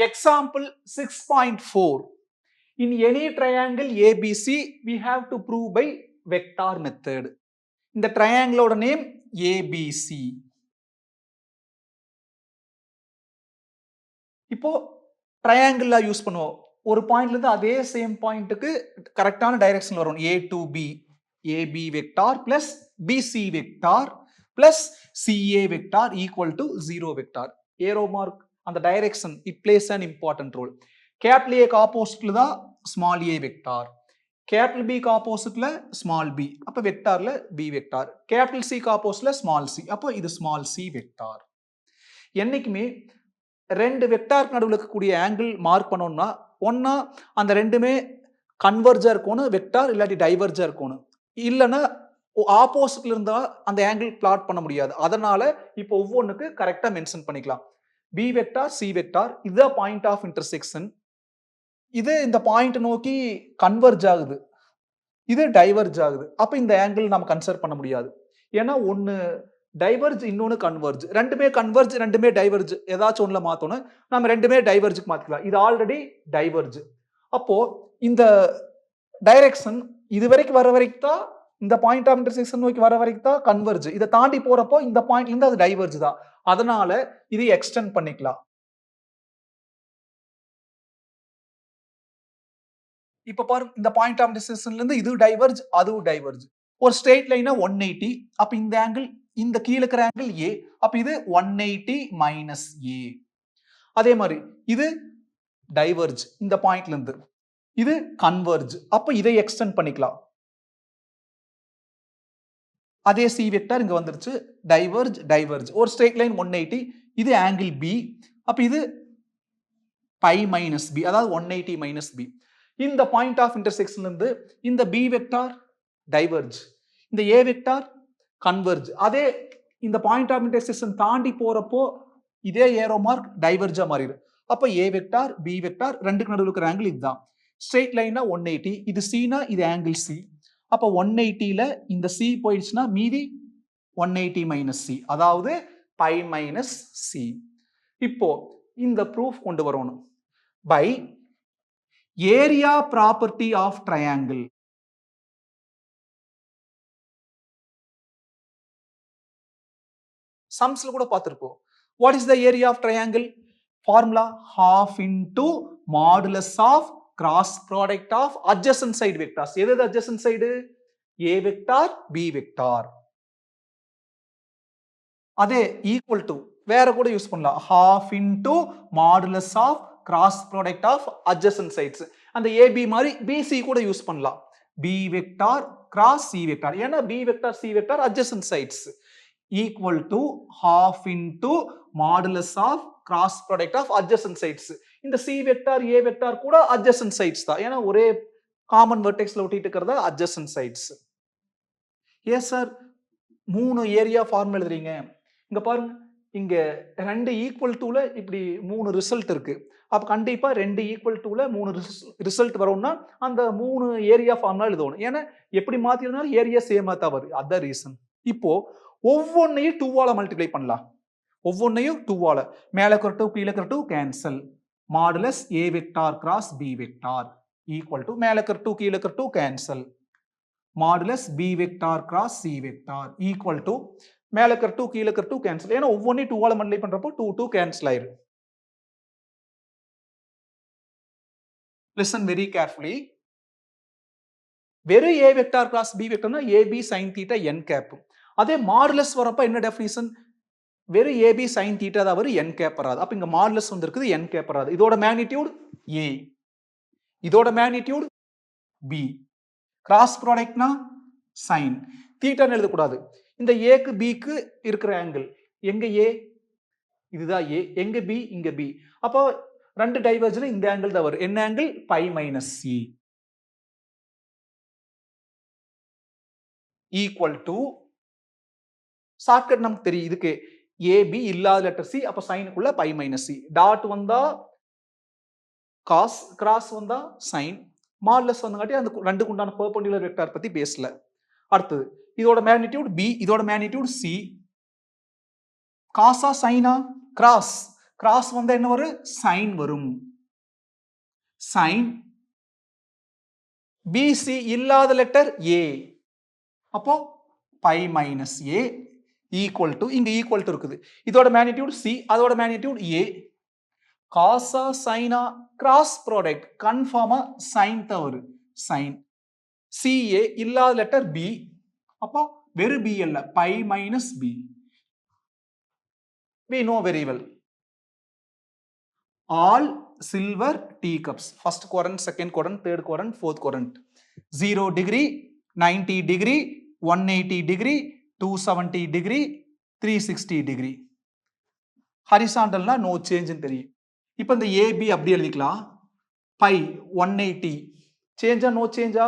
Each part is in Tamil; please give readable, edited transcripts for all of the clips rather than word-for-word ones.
Example 6.4. In any triangle ABC, we have to prove by vector method. இந்த triangle name ABC. இப்போ triangle யூஸ் பண்ணுவோம். ஒரு பாயிண்ட்ல இருந்து அதே சேம் பாயிண்ட்டுக்கு கரெக்டான டைரக்ஷன் வரும். A to B, AB vector plus BC vector plus CA vector equal to 0 vector. Arrow mark அந்த direction it plays an important role. Capital A க்கு ஆப்போசிட்ல தான் small a vector, capital B க்கு ஆப்போசிட்ல ஸ்மால் b, அப்ப வெக்டார்ல B வெக்டார், கேபிட்டல் C க்கு ஆப்போசிட்ல ஸ்மால் c, அப்ப இது ஸ்மால் c வெக்டார். என்னைக்குமே ரெண்டு வெக்டார் நடுவுல இருக்கக்கூடிய ஆங்கிள் மார்க் பண்ணோம்னா ஒன்னா அந்த ரெண்டுமே கன்வர்ஜா இருக்கணும் வெக்டார், இல்லாட்டி டைவர்ஜா இருக்கணும். இல்லைன்னா ஆப்போசிட்ல இருந்தா அந்த ஆங்கிள் பிளாட் பண்ண முடியாது. அதனால இப்போ ஒவ்வொன்றுக்கு கரெக்டா மென்ஷன் பண்ணிக்கலாம். B வெக்டார் C வெக்டார் இதுதான் பாயிண்ட் ஆஃப் இன்டர்செக்ஷன். இது இந்த பாயிண்ட் நோக்கி கன்வர்ஜ் ஆகுது, இது டைவர்ஜ் ஆகுது. அப்ப இந்த ஆங்கிள் நம்ம கன்சிடர் பண்ண முடியாது. ஏன்னா ஒன்னு டைவர்ஜ் இன்னொன்னு கன்வர்ஜ், ரெண்டுமே கன்வர்ஜ் ரெண்டுமே டைவர்ஜ், ஏதாச்சும் ஒண்ணுல மாத்தணும். நம்ம ரெண்டுமே டைவர்ஜுக்கு மாத்திக்கலாம். இது ஆல்ரெடி டைவர்ஜ். அப்போ இந்த டைரக்ஷன் இது வரைக்கும் வர வரைக்கும் தான், இந்த பாயிண்ட் ஆஃப் இன்டர்செக்ஷன் நோக்கி வர வரைக்கும் தான் கன்வர்ஜ். இதை தாண்டி போறப்போ இந்த பாயிண்ட்ல இருந்து அது டைவர்ஜ் தான். அதனால இதை எக்ஸ்டெண்ட் பண்ணிக்கலாம். இப்ப பாருங்க, இந்த பாயிண்ட் ஆஃப் இன்டர்செக்ஷன்ல இருந்து இது டைவர்ஜ் அதுவும் டைவர்ஜ். ஒரு ஸ்ட்ரெயிட் லைனா 180, அப்ப இந்த ஆங்கிள் இந்த கீழ இருக்கிற ஆங்கிள் A, அப்ப இது 180 மைனஸ் A. அதே மாதிரி இது டைவர்ஜ் இந்த பாயிண்ட்ல இருந்து, இது கன்வர்ஜ், அப்ப இதை எக்ஸ்டெண்ட் பண்ணிக்கலாம். அதே C வெக்டார் இங்க வந்துருச்சு, டைவர்ஜ் டைவர்ஜ். ஒரு ஸ்ட்ரெயிட் லைன் 180, இது ஆங்கிள் B, அப்ப இது பை மைனஸ் B, அதாவது 180 மைனஸ் B. இந்த பாயிண்ட் ஆஃப் இன்டர்செக்ஷன்ல இருந்து இந்த B வெக்டார் டைவர்ஜ், இந்த A வெக்டார் கன்வர்ஜ். அதே இந்த பாயிண்ட் ஆஃப் இன்டர்செக்ஷன் தாண்டி போறப்போ இதே ஏரோ மார்க் டைவர்ஜா மாறிடும். அப்ப A வெக்டார் B வெக்டார் ரெண்டுக்கு நடுவுல இருக்கிற ஆங்கிள் இதுதான். ஸ்ட்ரெயிட் லைனா 180, இது C னா இது ஆங்கிள் C. அப்ப 180ல இந்த C போயிடுச்சுன்னா மீதி 180 மைனஸ் C, அதாவது பை மைனஸ் C. இப்போ இந்த ப்ரூஃப் கொண்டு வரணும். By area property of triangle. சம்ஸ்ல கூட பார்த்திருப்போம். What is the area of triangle? Formula half into modulus of cross product of adjacent side vectors. எது adjacent side? A vector B vector. அதே ஈக்குவல் டு வேற கூட யூஸ் பண்ணலாம். half into modulus of cross product of adjacent sides. அந்த AB மாதிரி BC கூட யூஸ் பண்ணலாம். B vector cross C vector. ஏன்னா B vector C vector adjacent sides equal to half into modulus of cross product of adjacent sides. இந்த C vector A vector கூட adjacent sides தான். ஏன்னா ஒரே காமன் வெர்டெக்ஸ்ல ஒட்டிட்டு இருக்கிறது adjacent sides. Yes sir, 3 area formula எழுதுறீங்க. இங்க பாருங்க, இங்க 2 ஈக்குவல் டூல இப்படி 3 ரிசல்ட் இருக்கு. அப்ப கண்டிப்பா 2 ஈக்குவல் டூல 3 ரிசல்ட் வரும்னா அந்த 3 ஏரியா ஃபார்முலா எழுதணும். ஏன்னா எப்படி மாத்தினாலும் ஏரியா சேமா தான் வரும். அதான் ரீசன். இப்போ ஒவ்வொன்னையும் 2 ஆல மல்டிப்ளை பண்ணலாம். ஒவ்வொன்னையும் 2 ஆல, மேல இருக்கிற 2 கீழ இருக்கிற 2 cancel. Modulus A vector cross B vector equal to மேல இருக்கிற 2 கீழ இருக்கிற 2 cancel. Modulus B vector cross C vector equal to மேல இருக்கிற 2 கீழ இருக்கிற 2 கேன்சல். ஏன்னா ஒவ்வொன்னையும் 2 ஆல மல்டிப்ளை பண்றப்போ 2 கேன்சல் ஆயிரும். Listen very carefully. வெறும் A வெக்டார் கிராஸ் B வெக்டார்னா AB sin θ n கேப். அதே மாடுலஸ் வரப்ப என்ன டெஃபினிஷன்? வெறும் AB sin θ தான் வரும், n கேப் வராது. அப்ப இங்க மாடுலஸ் வந்திருக்குது, n கேப் வராது. இதோட மேக்னிடியூட் A, இதோட மேக்னிடியூட் B. கிராஸ் ப்ராடக்ட்னா சைன் தீட்டான்னு எழுதக்கூடாது. இந்த ஏக்கு பிக்கு இருக்கிற ஆங்கிள் எங்க A? இதுதான் A. எங்க B? இங்க B. அப்போ ரெண்டு டைவர்ஜ்ல இந்த ஆங்கிள் தான் வரும். என்ன angle? Pi minus C equal to, shortcut நமக்கு தெரியும் இதுக்கு, AB இல்லாத லெட்டர் C, அப்ப சைனுக்குள்ள பை மைனஸ் C. டாட் வந்தா காஸ், கிராஸ் வந்தா சைன், மாடுலஸ் வந்தங்காட்டி அந்த ரெண்டுக்கு உண்டான பெர்பெண்டிகுலர் வெக்டார் பத்தி பேசல. அடுத்தது இதோட மேக்னிடியூட் B, இதோட மேக்னிடியூட் C. காசா சைனா? கிராஸ். கிராஸ் வந்தா என்ன வரும் சைன் வரும் சைன் பிசி இல்லாத லெட்டர் ஏ அப்போ pi minus A equal to இங்க ஈக்குவல் டு இருக்குது இதோட மேக்னிடியூட் சி அதோட மேக்னிடியூட் ஏ காசா சைனா கிராஸ் ப்ராடக்ட் கன்ஃபார்மா சைன் தான் வரும் சைன் சிஏ இல்லாத லெட்டர் பி அப்போ வெறும் பி அல்ல pi minus B we know very well all silver teacups first quadrant second quadrant third quadrant fourth quadrant 0 degree 90 degree 180 degree 270 degree 360 degree horizontal no change ன்னு தெரியும் இப்போ இந்த AB அப்படி எழுதிக்கலாம் pi 180 change no change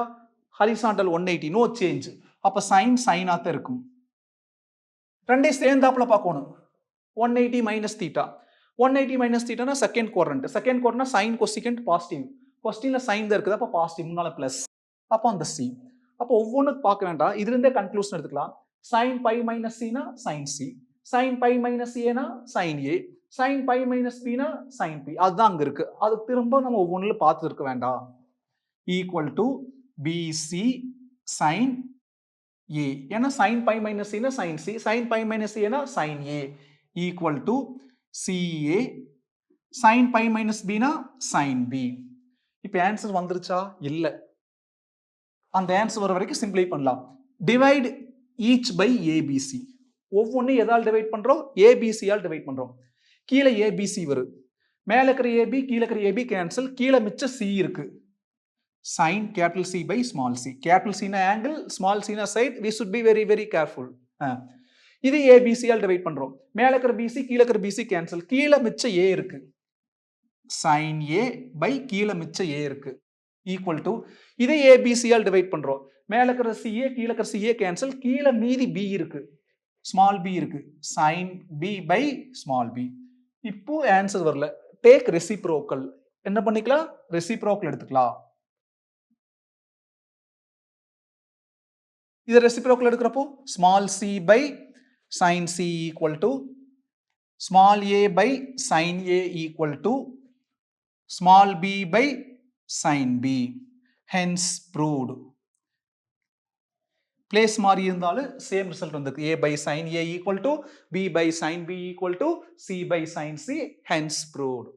horizontal 180 no change அப்ப sin sin ஆ தான் இருக்கும் ரெண்டே சேர்ந்தாப்புல பார்க்கணும் 180 minus theta 180 minus theta na second quadrant na sin cosecant positive cosine la sin da irukku appo positive munnala plus appo and c appo ovvonu paaka venda idhirundhe conclusion edukalam sin pi minus c na sin c sin pi minus a na sin a sin pi minus b na sin p adha anga irukku adu thirumba nama ovvonula paathu irukka venda equal to bc sin a ena sin pi minus c na sin c sin pi minus a na sin a equal to CA sin pi minus B na sin B. இப்போ ஆன்சர் வந்துருச்சா இல்ல அந்த ஆன்சர் வர வரைக்கும் சிம்பிளை பண்ணலாம் டிவைட் ஈச் பை ABC ஒவ்வொன்றும் எதால் டிவைட் பண்றோம் ABC ஆல் டிவைட் பண்றோம் கீழே ABC வரும் மேல இருக்கிற AB கீழே இருக்கிற AB கேன்சல் கீழே மிச்ச C இருக்கு sin capital C by small c capital C na angle small c na side we should be very very careful இது ABC ஆல் டிவைட் பண்றோம் மேல இருக்கிற BC கீழ இருக்கிற BC கேன்சல் கீழ மிச்ச A இருக்கு sin A by கீழ மிச்ச A இருக்கு ஈக்குவல் டு இதை ABC ஆல் டிவைட் பண்றோம் மேல இருக்கிற CA கீழ இருக்கிற CA கேன்சல் கீழ மீதி B இருக்கு ஸ்மால் b இருக்கு sin B by small b இப்போ ஆன்சர் வரல டேக் ரெசிப்ரோக்கல் என்ன பண்ணிக்கலாம் ரெசிப்ரோக்கல் எடுத்துக்கலாம் இத reciprocal எடுக்கறப்போ small c by sin c equal to small a by sin a equal to small b by sin b hence proved place மாறி இருந்தாலும் சேம் ரிசல்ட் வந்திருக்கு a by sin a equal to b by sin b equal to c by sin c hence proved